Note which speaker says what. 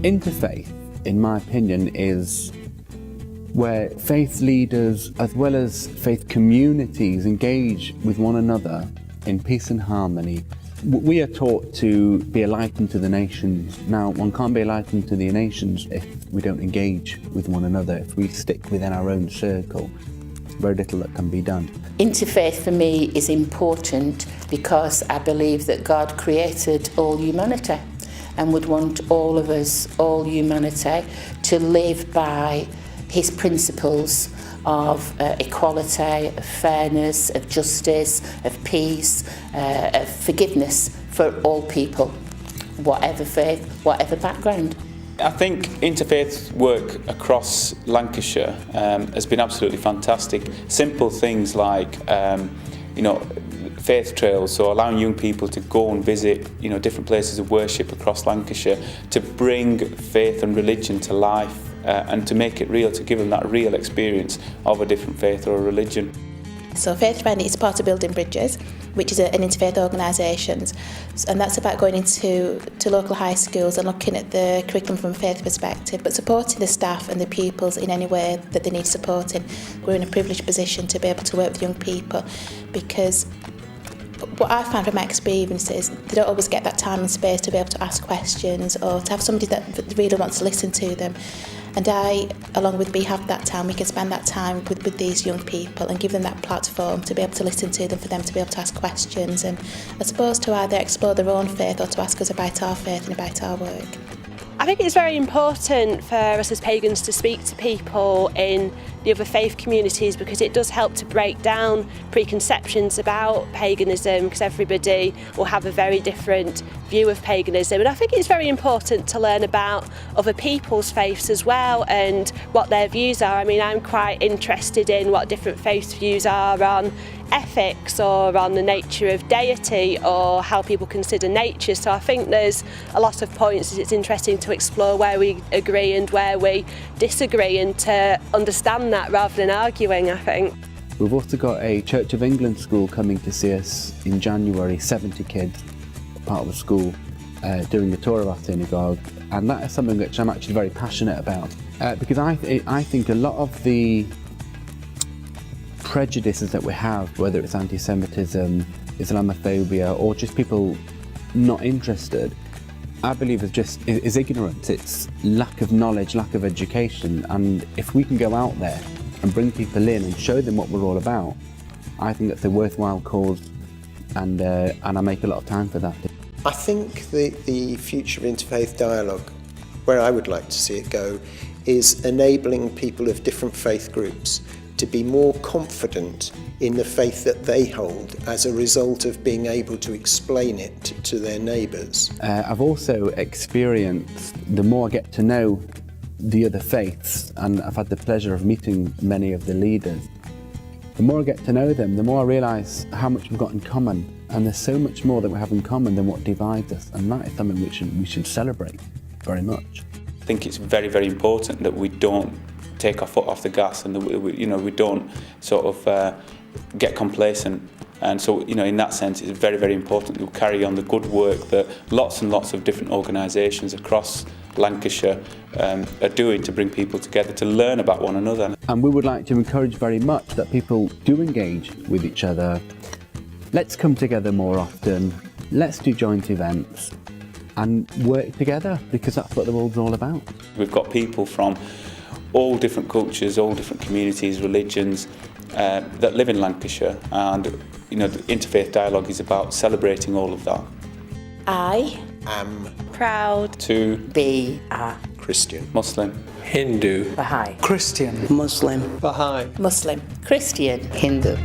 Speaker 1: Interfaith, in my opinion, is where faith leaders as well as faith communities engage with one another in peace and harmony. We are taught to be a light unto the nations. Now, one can't be a light unto the nations if we don't engage with one another. If we stick within our own circle, very little that can be done.
Speaker 2: Interfaith for me is important because I believe that God created all humanity and would want all of us, all humanity, to live by his principles of equality, of fairness, of justice, of peace, of forgiveness for all people, whatever faith, whatever background.
Speaker 3: I think interfaith work across Lancashire has been absolutely fantastic. Simple things like, faith trails, so allowing young people to go and visit, different places of worship across Lancashire, to bring faith and religion to life and to make it real, to give them that real experience of a different faith or a religion.
Speaker 4: So Faith Friendly is part of Building Bridges, which is an interfaith organisation, and that's about going into local high schools and looking at the curriculum from a faith perspective, but supporting the staff and the pupils in any way that they need supporting. We're in a privileged position to be able to work with young people, because what I found from my experience is they don't always get that time and space to be able to ask questions or to have somebody that really wants to listen to them. And I, along with B, have that time. We can spend that time with these young people and give them that platform to be able to listen to them, for them to be able to ask questions, and I suppose to either explore their own faith or to ask us about our faith and about our work.
Speaker 5: I think it's very important for us as pagans to speak to people in the other faith communities, because it does help to break down preconceptions about paganism, because everybody will have a very different view of paganism. And I think it's very important to learn about other people's faiths as well and what their views are. I mean, I'm quite interested in what different faith views are on ethics or on the nature of deity or how people consider nature. So I think there's a lot of points that it's interesting to explore where we agree and where we disagree, and to understand that rather than arguing, I think.
Speaker 1: We've also got a Church of England school coming to see us in January, 70 kids, part of the school, doing a tour of our synagogue, and that is something which I'm actually very passionate about, because I think a lot of the prejudices that we have, whether it's anti-Semitism, Islamophobia, or just people not interested, I believe is ignorance. It's lack of knowledge, lack of education, and if we can go out there and bring people in and show them what we're all about, I think that's a worthwhile cause, and I make a lot of time for that.
Speaker 6: I think the future of interfaith dialogue, where I would like to see it go, is enabling people of different faith groups to be more confident in the faith that they hold as a result of being able to explain it to their neighbours.
Speaker 1: I've also experienced, the more I get to know the other faiths, and I've had the pleasure of meeting many of the leaders, the more I get to know them, the more I realise how much we've got in common, and there's so much more that we have in common than what divides us, and that is something we should celebrate very much.
Speaker 3: I think it's very, very important that we don't take our foot off the gas, and that we don't sort of get complacent. And so, in that sense, it's very, very important that we carry on the good work that lots and lots of different organisations across Lancashire are doing to bring people together to learn about one another.
Speaker 1: And we would like to encourage very much that people do engage with each other. Let's come together more often, let's do joint events and work together, because that's what the world's all about.
Speaker 3: We've got people from all different cultures, all different communities, religions that live in Lancashire, and you know, the interfaith dialogue is about celebrating all of that.
Speaker 4: I
Speaker 6: am
Speaker 5: Proud.
Speaker 3: To
Speaker 2: be a
Speaker 6: Christian.
Speaker 3: Muslim.
Speaker 7: Hindu.
Speaker 2: Baha'i,
Speaker 8: Christian,
Speaker 9: Muslim,
Speaker 8: Baha'i,
Speaker 4: Muslim,
Speaker 2: Christian,
Speaker 9: Hindu.